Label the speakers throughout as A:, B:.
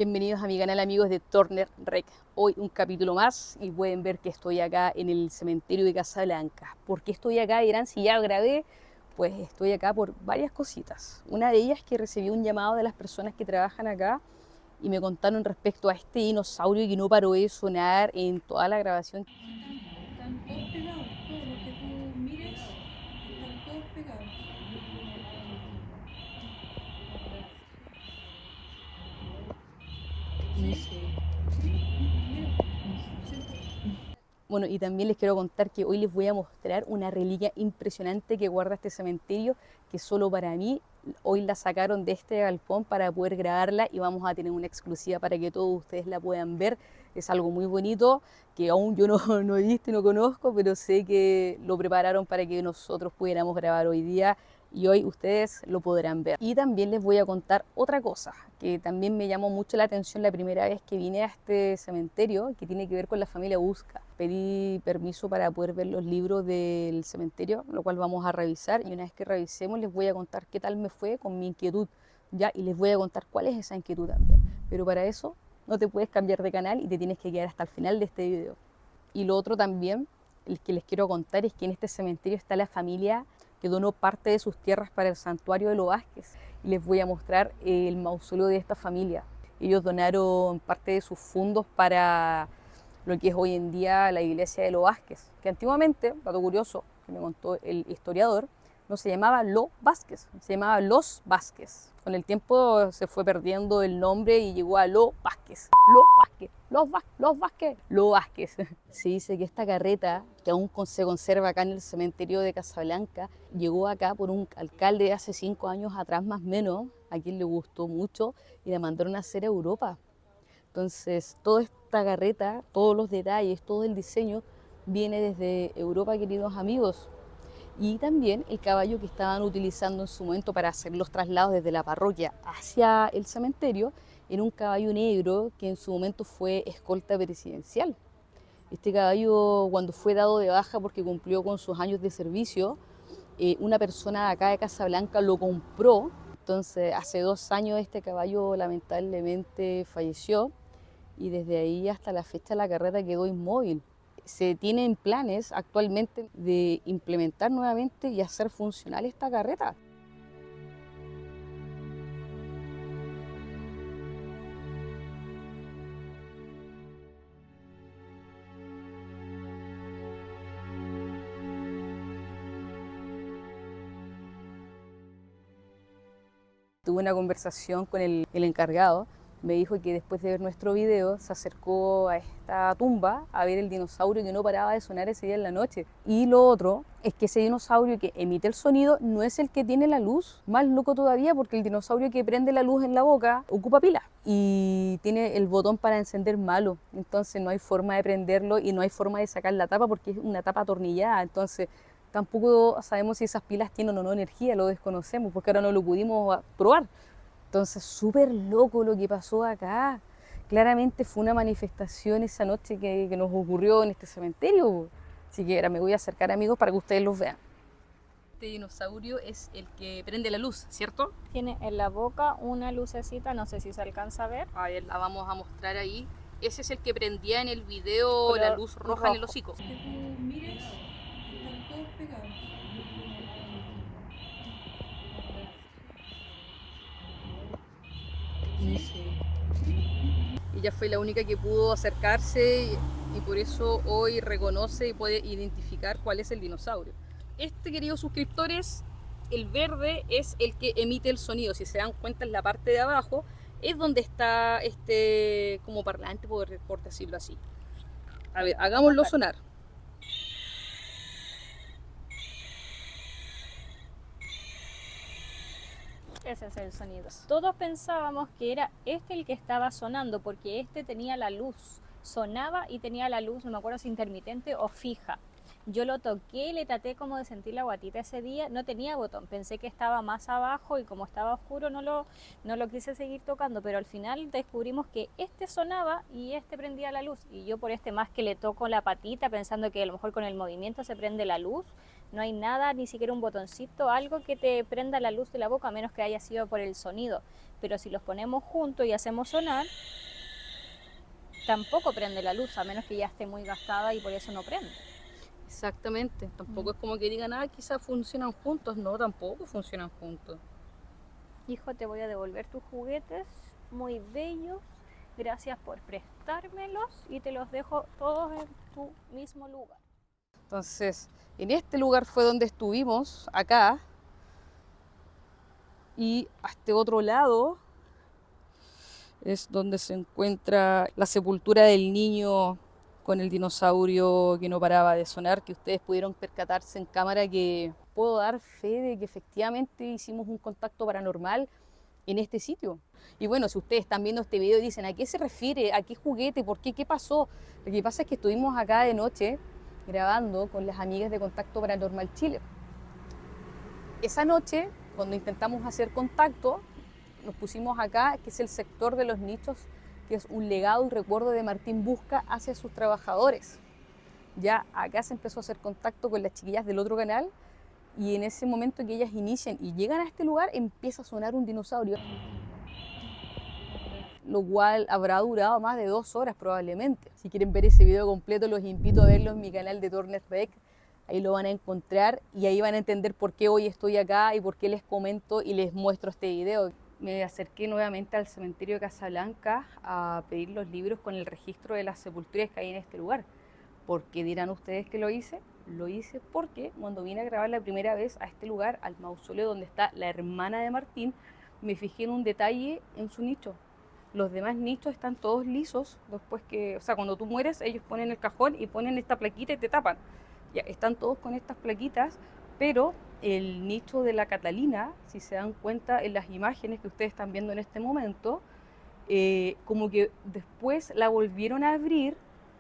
A: Bienvenidos a mi canal, amigos de Turner Rec. Hoy un capítulo más y pueden ver que estoy acá en el cementerio de Casablanca. ¿Por qué estoy acá? Dirán, si ya grabé, pues estoy acá por varias cositas. Una de ellas es que recibí un llamado de las personas que trabajan acá y me contaron respecto a este dinosaurio que no paró de sonar en toda la grabación.
B: Están todos pegados, todos los que tú mires están todos pegados. Sí, sí, mira, siento.
A: Bueno, y también les quiero contar que hoy les voy a mostrar una reliquia impresionante que guarda este cementerio, que solo para mí, hoy la sacaron de este galpón para poder grabarla y vamos a tener una exclusiva para que todos ustedes la puedan ver. Es algo muy bonito que aún yo no, no he visto y no conozco, pero sé que lo prepararon para que nosotros pudiéramos grabar hoy día y hoy ustedes lo podrán ver. Y también les voy a contar otra cosa que también me llamó mucho la atención la primera vez que vine a este cementerio, que tiene que ver con la familia Busca. Pedí permiso para poder ver los libros del cementerio, lo cual vamos a revisar, y una vez que revisemos les voy a contar qué tal me fue con mi inquietud, ¿ya? Y les voy a contar cuál es esa inquietud también. Pero para eso no te puedes cambiar de canal y te tienes que quedar hasta el final de este video. Y lo otro también, el que les quiero contar, es que en este cementerio está la familia que donó parte de sus tierras para el santuario de los Vázquez. Y les voy a mostrar el mausoleo de esta familia. Ellos donaron parte de sus fondos para lo que es hoy en día la iglesia de los Vázquez, que antiguamente, dato curioso que me contó el historiador, no se llamaba Los Vázquez, se llamaba Los Vázquez. Con el tiempo se fue perdiendo el nombre y llegó a Los Vázquez. Los Vázquez, los Vázquez, Los Vázquez. Se dice que esta carreta, que aún se conserva acá en el cementerio de Casablanca, llegó acá por un alcalde de hace 5 años atrás más o menos, a quien le gustó mucho y la mandaron a hacer a Europa. Entonces, toda esta carreta, todos los detalles, todo el diseño viene desde Europa, queridos amigos. Y también el caballo que estaban utilizando en su momento para hacer los traslados desde la parroquia hacia el cementerio era un caballo negro que en su momento fue escolta presidencial. Este caballo, cuando fue dado de baja porque cumplió con sus años de servicio, una persona de acá de Casablanca lo compró. Entonces, hace 2 años este caballo lamentablemente falleció y desde ahí hasta la fecha la carrera quedó inmóvil. Se tienen planes actualmente de implementar nuevamente y hacer funcional esta carreta. Tuve una conversación con el encargado, me dijo que después de ver nuestro video se acercó a esta tumba a ver el dinosaurio que no paraba de sonar ese día en la noche. Y lo otro es que ese dinosaurio que emite el sonido no es el que tiene la luz. Más loco todavía, porque el dinosaurio que prende la luz en la boca ocupa pila y tiene el botón para encender malo. Entonces no hay forma de prenderlo y no hay forma de sacar la tapa porque es una tapa atornillada. Entonces tampoco sabemos si esas pilas tienen o no energía, lo desconocemos porque ahora no lo pudimos probar. Entonces, súper loco lo que pasó acá. Claramente fue una manifestación esa noche que nos ocurrió en este cementerio. Así que ahora me voy a acercar, amigos, para que ustedes los vean. Este dinosaurio es el que prende la luz, ¿cierto?
C: Tiene en la boca una lucecita, no sé si se alcanza a ver.
A: A ver, la vamos a mostrar ahí. Ese es el que prendía en el video la luz roja en el hocico.
B: Los que tú mires están todos pegados.
A: Ella fue la única que pudo acercarse y por eso hoy reconoce y puede identificar cuál es el dinosaurio. Este, queridos suscriptores, el verde es el que emite el sonido. Si se dan cuenta, en la parte de abajo es donde está este como parlante, por decirlo así. A ver, hagámoslo sonar.
C: Ese es el sonido. Todos pensábamos que era este el que estaba sonando porque este tenía la luz. Sonaba y tenía la luz, no me acuerdo si intermitente o fija. Yo lo toqué, le traté como de sentir la guatita ese día, no tenía botón, pensé que estaba más abajo y como estaba oscuro no lo quise seguir tocando, pero al final descubrimos que este sonaba y este prendía la luz. Y yo por este más que le toco la patita pensando que a lo mejor con el movimiento se prende la luz, no hay nada, ni siquiera un botoncito, algo que te prenda la luz de la boca, a menos que haya sido por el sonido. pero si los ponemos juntos y hacemos sonar, tampoco prende la luz, a menos que ya esté muy gastada y por eso no prende.
A: Exactamente, tampoco es como que digan, quizás funcionan juntos, no, tampoco funcionan juntos.
C: Hijo, te voy a devolver tus juguetes, muy bellos, gracias por prestármelos y te los dejo todos en tu mismo lugar.
A: Entonces, en este lugar fue donde estuvimos, acá, y a este otro lado es donde se encuentra la sepultura del niño con el dinosaurio que no paraba de sonar, que ustedes pudieron percatarse en cámara, que puedo dar fe de que efectivamente hicimos un contacto paranormal en este sitio. Y bueno, si ustedes están viendo este video y dicen, ¿a qué se refiere? ¿A qué juguete? ¿Por qué? ¿Qué pasó? Lo que pasa es que estuvimos acá de noche grabando con las amigas de Contacto Paranormal Chile. Esa noche, cuando intentamos hacer contacto, nos pusimos acá, que es el sector de los nichos, que es un legado y recuerdo de Martín Busca hacia sus trabajadores. Ya acá se empezó a hacer contacto con las chiquillas del otro canal y en ese momento que ellas inician y llegan a este lugar, empieza a sonar un dinosaurio, lo cual habrá durado más de 2 horas probablemente. Si quieren ver ese video completo, los invito a verlo en mi canal de Turner Rec. Ahí lo van a encontrar y ahí van a entender por qué hoy estoy acá y por qué les comento y les muestro este video. Me acerqué nuevamente al cementerio de Casablanca a pedir los libros con el registro de las sepulturas que hay en este lugar. ¿Por qué dirán ustedes que lo hice? Lo hice porque cuando vine a grabar la primera vez a este lugar, al mausoleo donde está la hermana de Martín, me fijé en un detalle en su nicho. Los demás nichos están todos lisos, después que, o sea, cuando tú mueres, ellos ponen el cajón y ponen esta plaquita y te tapan. Ya, están todos con estas plaquitas, pero el nicho de la Catalina, si se dan cuenta en las imágenes que ustedes están viendo en este momento, como que después la volvieron a abrir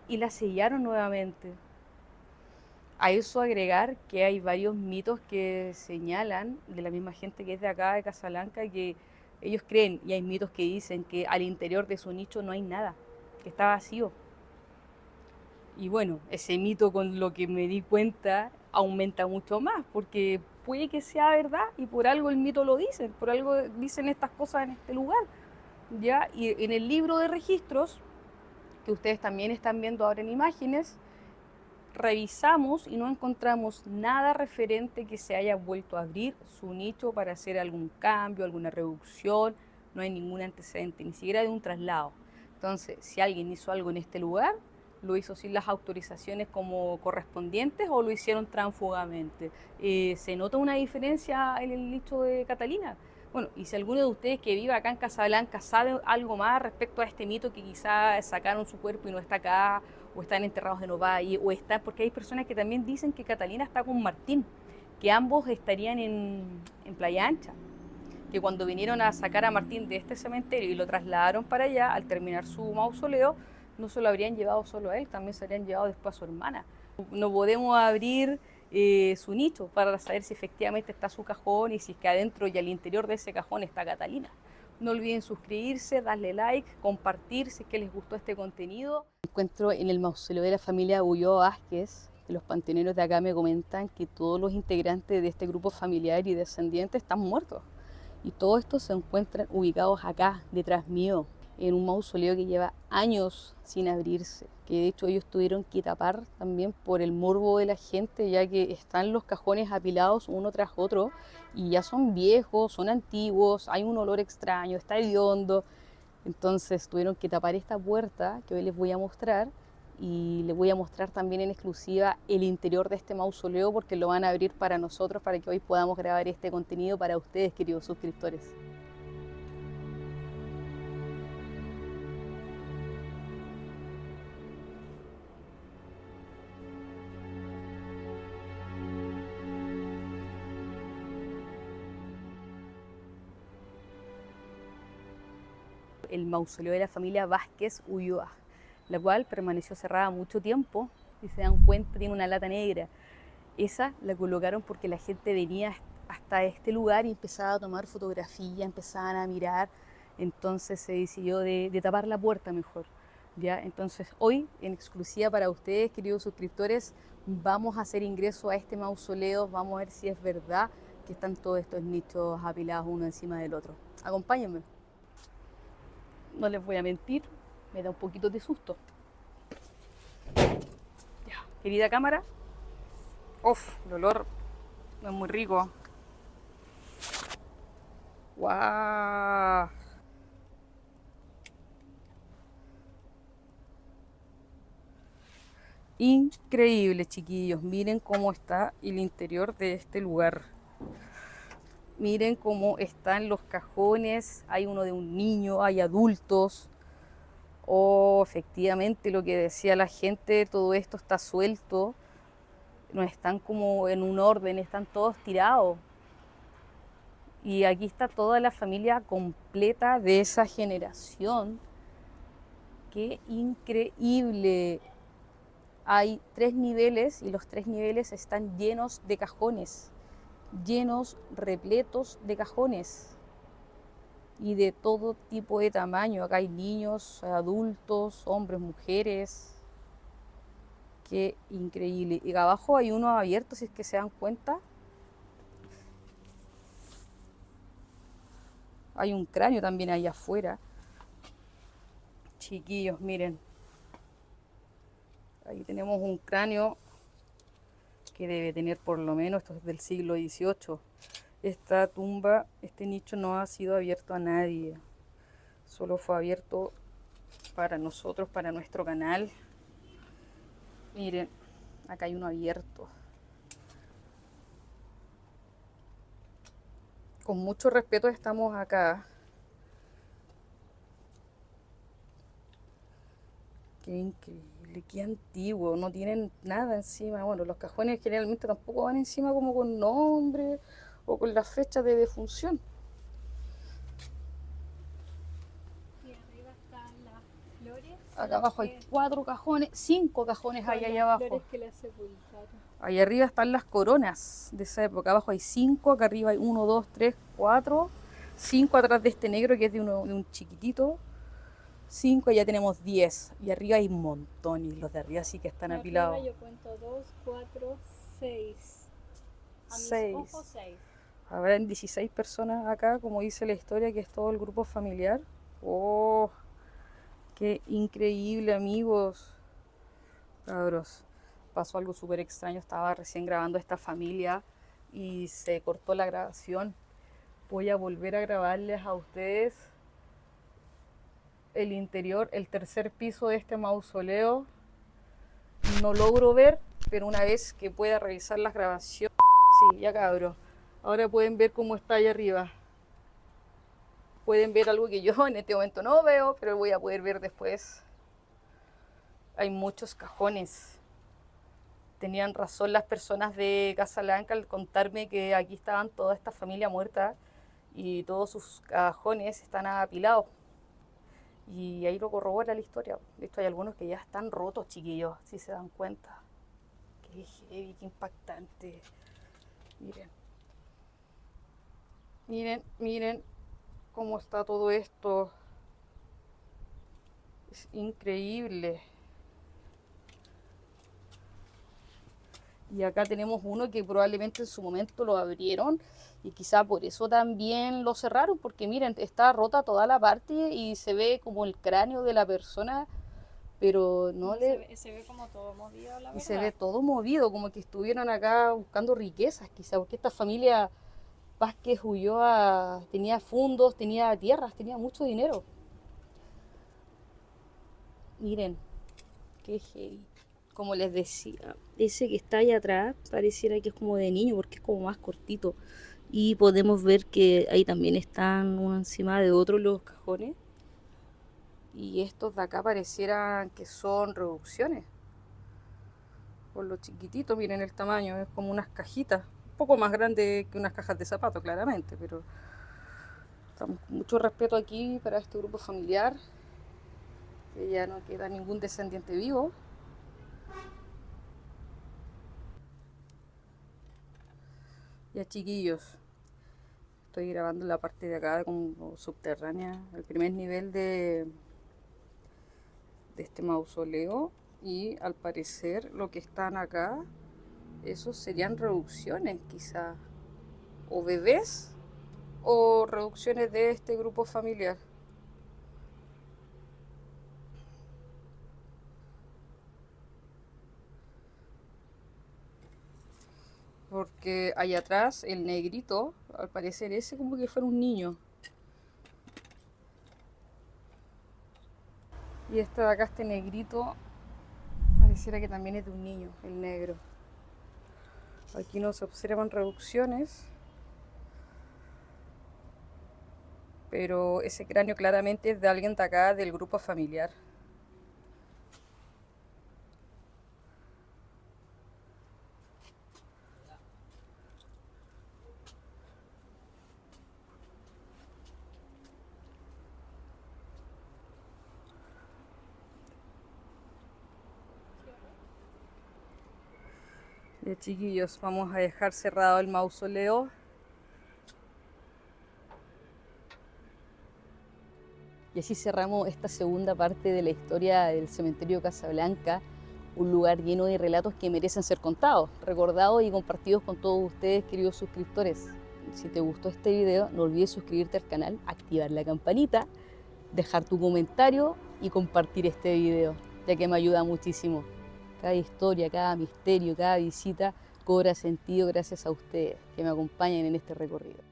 A: y la sellaron nuevamente. A eso agregar que hay varios mitos que señalan de la misma gente que es de acá, de Casablanca, que ellos creen, y hay mitos que dicen que al interior de su nicho no hay nada, que está vacío. Y bueno, ese mito, con lo que me di cuenta, aumenta mucho más, porque puede que sea verdad y por algo el mito lo dicen, por algo dicen estas cosas en este lugar. ¿Ya? Y en el libro de registros, que ustedes también están viendo ahora en imágenes, revisamos y no encontramos nada referente que se haya vuelto a abrir su nicho para hacer algún cambio, alguna reducción, no hay ningún antecedente, ni siquiera de un traslado. Entonces, si alguien hizo algo en este lugar, lo hizo sin las autorizaciones como correspondientes o lo hicieron tránsfugamente. ¿Se nota una diferencia en el nicho de Catalina? Bueno, y si alguno de ustedes que vive acá en Casablanca sabe algo más respecto a este mito, que quizás sacaron su cuerpo y no está acá, o están enterrados en Ovalle, o está, porque hay personas que también dicen que Catalina está con Martín, que ambos estarían en Playa Ancha, que cuando vinieron a sacar a Martín de este cementerio y lo trasladaron para allá, al terminar su mausoleo, no se lo habrían llevado solo a él, también se habrían llevado después a su hermana. No podemos abrir su nicho para saber si efectivamente está su cajón y si es que adentro y al interior de ese cajón está Catalina. No olviden suscribirse, darle like, compartir si es que les gustó este contenido. Me encuentro en el mausoleo de la familia Ulloa Vázquez, que los panteoneros de acá me comentan que todos los integrantes de este grupo familiar y descendientes están muertos. Y todos estos se encuentran ubicados acá, detrás mío, en un mausoleo que lleva años sin abrirse, que de hecho ellos tuvieron que tapar también por el morbo de la gente, ya que están los cajones apilados uno tras otro y ya son viejos, son antiguos, hay un olor extraño, está hediondo. Entonces tuvieron que tapar esta puerta que hoy les voy a mostrar, y les voy a mostrar también en exclusiva el interior de este mausoleo, porque lo van a abrir para nosotros, para que hoy podamos grabar este contenido para ustedes, queridos suscriptores. El mausoleo de la familia Vázquez Ulloa, la cual permaneció cerrada mucho tiempo. Si se dan cuenta, tiene una lata negra. Esa la colocaron porque la gente venía hasta este lugar y empezaba a tomar fotografía, empezaban a mirar. Entonces se decidió de tapar la puerta mejor. ¿Ya? Entonces hoy, en exclusiva para ustedes, queridos suscriptores, vamos a hacer ingreso a este mausoleo. Vamos a ver si es verdad que están todos estos nichos apilados uno encima del otro. Acompáñenme. No les voy a mentir, me da un poquito de susto. Ya, querida cámara. Uf, el olor no es muy rico. ¡Guau! Increíble, chiquillos. Miren cómo está el interior de este lugar. Miren cómo están los cajones. Hay uno de un niño, hay adultos. Oh, efectivamente, lo que decía la gente, todo esto está suelto. No están como en un orden, están todos tirados. Y aquí está toda la familia completa de esa generación. ¡Qué increíble! Hay 3 niveles y los 3 niveles están llenos de cajones, llenos, repletos de cajones y de todo tipo de tamaño. Acá hay niños, adultos, hombres, mujeres. Qué increíble. Y abajo hay uno abierto, si es que se dan cuenta. Hay un cráneo también allá afuera. Chiquillos, miren. Ahí tenemos un cráneo que debe tener por lo menos, esto es del siglo XVIII. Esta tumba, este nicho no ha sido abierto a nadie. Solo fue abierto para nosotros, para nuestro canal. Miren, acá hay uno abierto. Con mucho respeto estamos acá. Qué increíble, qué antiguo, no tienen nada encima. Bueno, los cajones generalmente tampoco van encima como con nombre o con la fecha de defunción.
C: Y arriba están las flores.
A: Acá abajo hay 4 cajones, 5 cajones hay ahí abajo.
C: Flores que la sepultaron.
A: Ahí arriba están las coronas de esa época. Abajo hay 5, acá arriba hay 1, 2, 3, 4. 5 atrás de este negro que es de un chiquitito. 5 y ya tenemos 10. Y arriba hay un montón y los de arriba sí que están apilados.
C: Arriba yo cuento 2, 4, 6. A mis
A: 6.
C: ojos 6.
A: Habrán 16 personas acá, como dice la historia, que es todo el grupo familiar. ¡Oh! ¡Qué increíble, amigos! Cabros, pasó algo súper extraño. Estaba recién grabando esta familia y se cortó la grabación. Voy a volver a grabarles a ustedes el interior, el tercer piso de este mausoleo. No logro ver, pero una vez que pueda revisar las grabaciones... Sí, ya cabros. Ahora pueden ver cómo está allá arriba. Pueden ver algo que yo en este momento no veo, pero voy a poder ver después. Hay muchos cajones. Tenían razón las personas de Casablanca al contarme que aquí estaban toda esta familia muerta y todos sus cajones están apilados. Y ahí lo corrobora la historia. De hecho, hay algunos que ya están rotos, chiquillos, si se dan cuenta. Qué heavy, qué impactante. Miren. Miren, miren cómo está todo esto. Es increíble. Y acá tenemos uno que probablemente en su momento lo abrieron y quizá por eso también lo cerraron, porque miren, está rota toda la parte y se ve como el cráneo de la persona, pero no le...
C: Se ve como todo movido, la
A: Y
C: verdad.
A: se ve todo movido, como que estuvieran acá buscando riquezas, quizá, porque esta familia Vázquez Ulloa tenía fondos, tenía tierras, tenía mucho dinero. Miren, qué heavy. Como les decía, ese que está ahí atrás pareciera que es como de niño porque es como más cortito. Y podemos ver que ahí también están uno encima de otro los cajones. Y estos de acá parecieran que son reducciones. Por lo chiquitito, miren el tamaño, es como unas cajitas. Un poco más grande que unas cajas de zapatos, claramente, pero estamos con mucho respeto aquí para este grupo familiar. Que ya no queda ningún descendiente vivo. Ya, chiquillos, estoy grabando la parte de acá como subterránea, el primer nivel de este mausoleo, y al parecer lo que están acá, esos serían reducciones quizá, o bebés o reducciones de este grupo familiar. porque allá atrás el negrito, al parecer ese como que fuera un niño. Y este de acá, este negrito, pareciera que también es de un niño, el negro. Aquí no se observan reducciones, pero ese cráneo claramente es de alguien de acá del grupo familiar. Ya, chiquillos, vamos a dejar cerrado el mausoleo. Y así cerramos esta segunda parte de la historia del cementerio Casablanca, un lugar lleno de relatos que merecen ser contados, recordados y compartidos con todos ustedes, queridos suscriptores. Si te gustó este video, no olvides suscribirte al canal, activar la campanita, dejar tu comentario y compartir este video, ya que me ayuda muchísimo. Cada historia, cada misterio, cada visita cobra sentido gracias a ustedes que me acompañan en este recorrido.